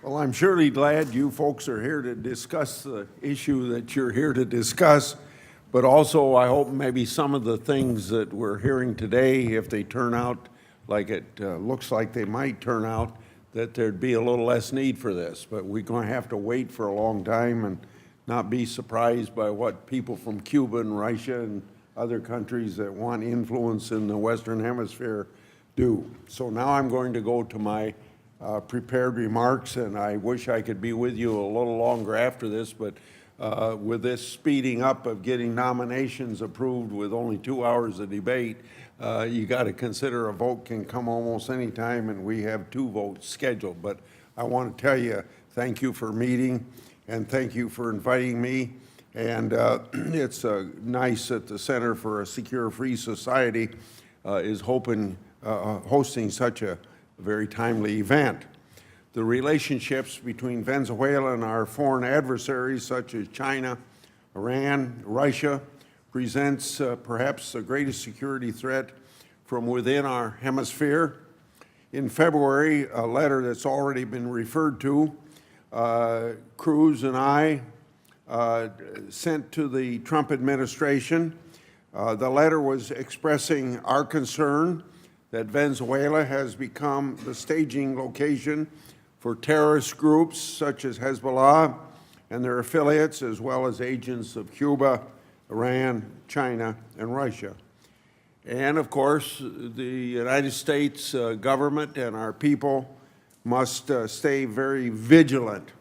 Well, I'm surely glad you folks are here to discuss the issue that you're here to discuss, but also I hope maybe some of the things that we're hearing today, if they turn out like it looks like they might turn out, that there'd be a little less need for this. But we're going to have to wait for a long time and not be surprised by what people from Cuba and Russia and other countries that want influence in the Western Hemisphere do. So now I'm going to go to my prepared remarks, and I wish I could be with you a little longer after this, but with this speeding up of getting nominations approved with only 2 hours of debate, you got to consider a vote can come almost any time, and we have 2 votes scheduled. But I want to tell you, thank you for meeting, and thank you for inviting me. And it's nice that the Center for a Secure Free Society is hosting such a very timely event. The relationships between Venezuela and our foreign adversaries, such as China, Iran, Russia, presents perhaps the greatest security threat from within our hemisphere. In February, a letter that's already been referred to, Cruz and I sent to the Trump administration. The letter was expressing our concern that Venezuela has become the staging location for terrorist groups such as Hezbollah and their affiliates, as well as agents of Cuba, Iran, China, and Russia. And of course, the United States government and our people must stay very vigilant.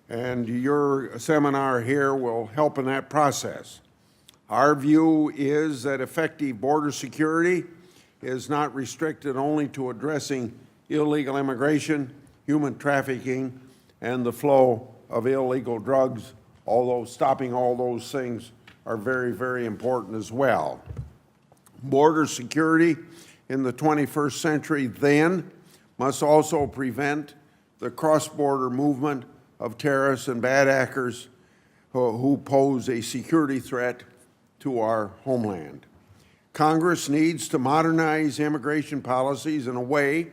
And your seminar here will help in that process. Our view is that effective border security is not restricted only to addressing illegal immigration, human trafficking, and the flow of illegal drugs, although stopping all those things are very, very important as well. Border security in the 21st century then must also prevent the cross-border movement of terrorists and bad actors who pose a security threat to our homeland. Congress needs to modernize immigration policies in a way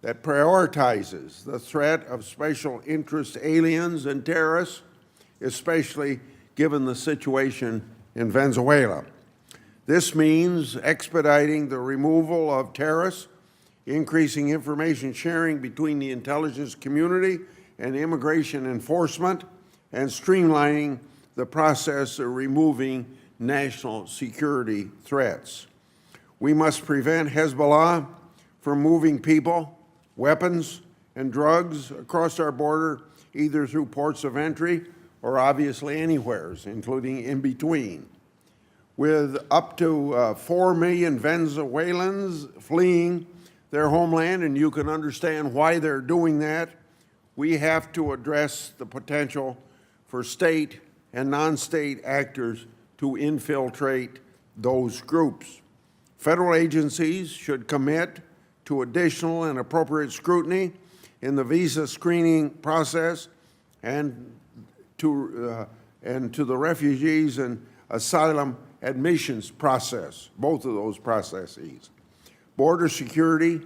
that prioritizes the threat of special interest aliens and terrorists, especially given the situation in Venezuela. This means expediting the removal of terrorists, increasing information sharing between the intelligence community and immigration enforcement, and streamlining the process of removing national security threats. We must prevent Hezbollah from moving people, weapons, and drugs across our border, either through ports of entry or obviously anywhere, including in between. With up to 4 million Venezuelans fleeing their homeland, and you can understand why they're doing that, we have to address the potential for state and non-state actors to infiltrate those groups. Federal agencies should commit to additional and appropriate scrutiny in the visa screening process and to the refugees and asylum admissions process, both of those processes. Border security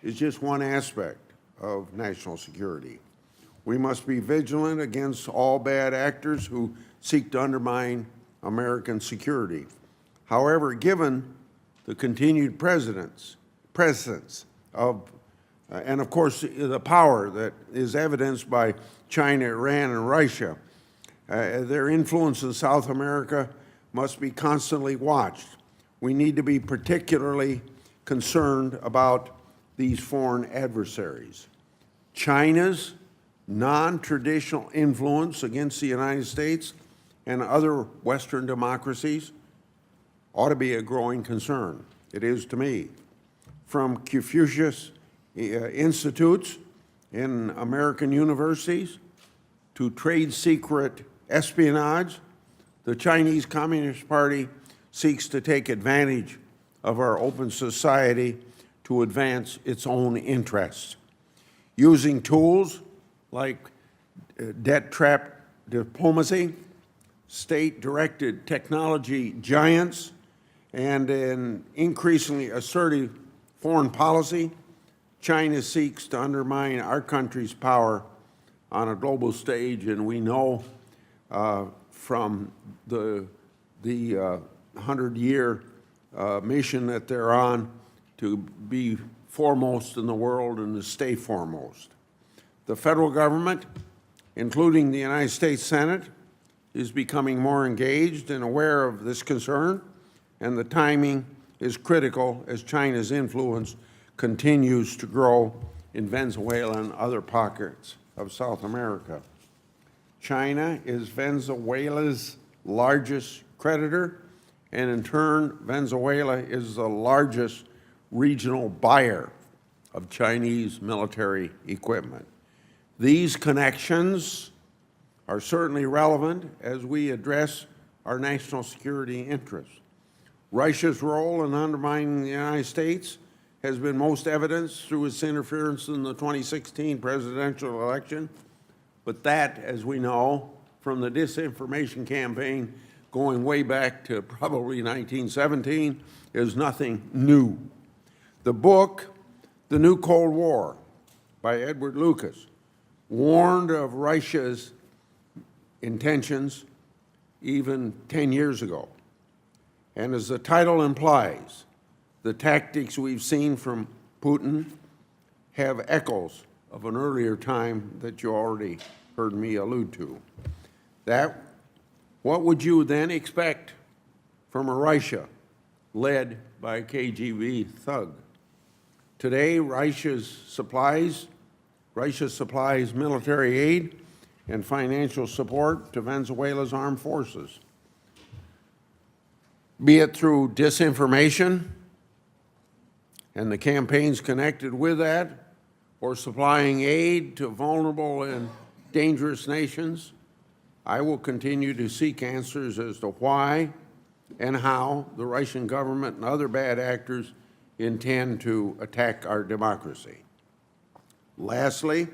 is just one aspect of national security. We must be vigilant against all bad actors who seek to undermine American security. However, given the continued presence of, and of course, the power that is evidenced by China, Iran, and Russia, their influence in South America must be constantly watched. We need to be particularly concerned about these foreign adversaries. China's non-traditional influence against the United States and other Western democracies ought to be a growing concern. It is to me. From Confucius institutes in American universities to trade secret espionage, the Chinese Communist Party seeks to take advantage of our open society to advance its own interests. Using tools like debt trap diplomacy, state-directed technology giants, and an increasingly assertive foreign policy, China seeks to undermine our country's power on a global stage, and we know from the 100-year mission that they're on to be foremost in the world and to stay foremost. The federal government, including the United States Senate, is becoming more engaged and aware of this concern, and the timing is critical as China's influence continues to grow in Venezuela and other pockets of South America. China is Venezuela's largest creditor, and in turn, Venezuela is the largest regional buyer of Chinese military equipment. These connections are certainly relevant as we address our national security interests. Russia's role in undermining the United States has been most evidenced through its interference in the 2016 presidential election, but that, as we know, from the disinformation campaign going way back to probably 1917, is nothing new. The book, The New Cold War, by Edward Lucas, warned of Russia's intentions even 10 years ago. And as the title implies, the tactics we've seen from Putin have echoes of an earlier time that you already heard me allude to. What would you then expect from a Russia led by a KGB thug? Today, Russia supplies military aid and financial support to Venezuela's armed forces, be it through disinformation and the campaigns connected with that, or supplying aid to vulnerable and dangerous nations. I will continue to seek answers as to why and how the Russian government and other bad actors intend to attack our democracy. Lastly,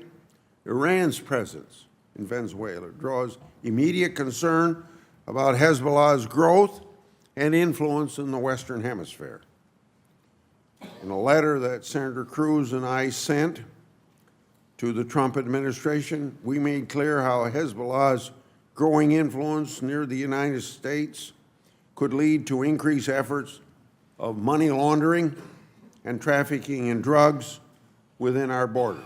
Iran's presence in Venezuela draws immediate concern about Hezbollah's growth and influence in the Western Hemisphere. In a letter that Senator Cruz and I sent to the Trump administration, we made clear how Hezbollah's growing influence near the United States could lead to increased efforts of money laundering and trafficking in drugs within our borders.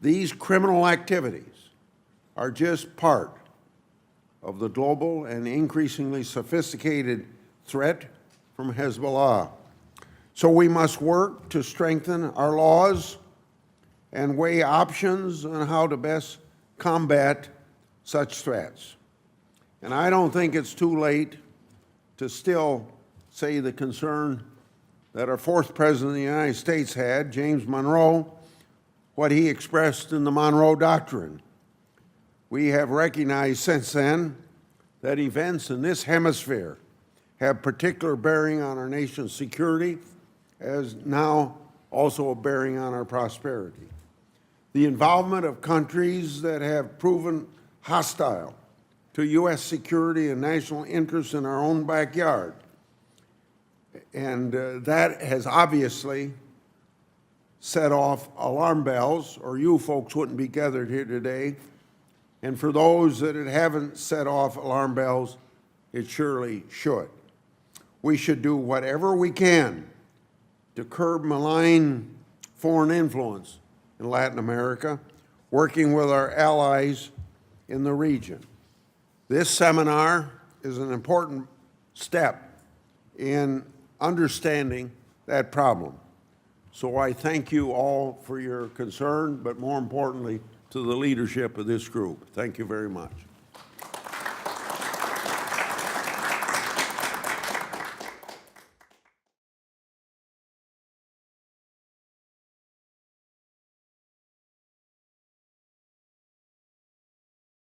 These criminal activities are just part of the global and increasingly sophisticated threat from Hezbollah. So we must work to strengthen our laws and weigh options on how to best combat such threats. And I don't think it's too late to still say the concern that our fourth president of the United States had, James Monroe, what he expressed in the Monroe Doctrine. We have recognized since then that events in this hemisphere have particular bearing on our nation's security, as now also a bearing on our prosperity. The involvement of countries that have proven hostile to U.S. security and national interests in our own backyard. And that has obviously set off alarm bells, or you folks wouldn't be gathered here today. And for those that it haven't set off alarm bells, it surely should. We should do whatever we can to curb malign foreign influence in Latin America, working with our allies in the region. This seminar is an important step in understanding that problem. So I thank you all for your concern, but more importantly, to the leadership of this group. Thank you very much.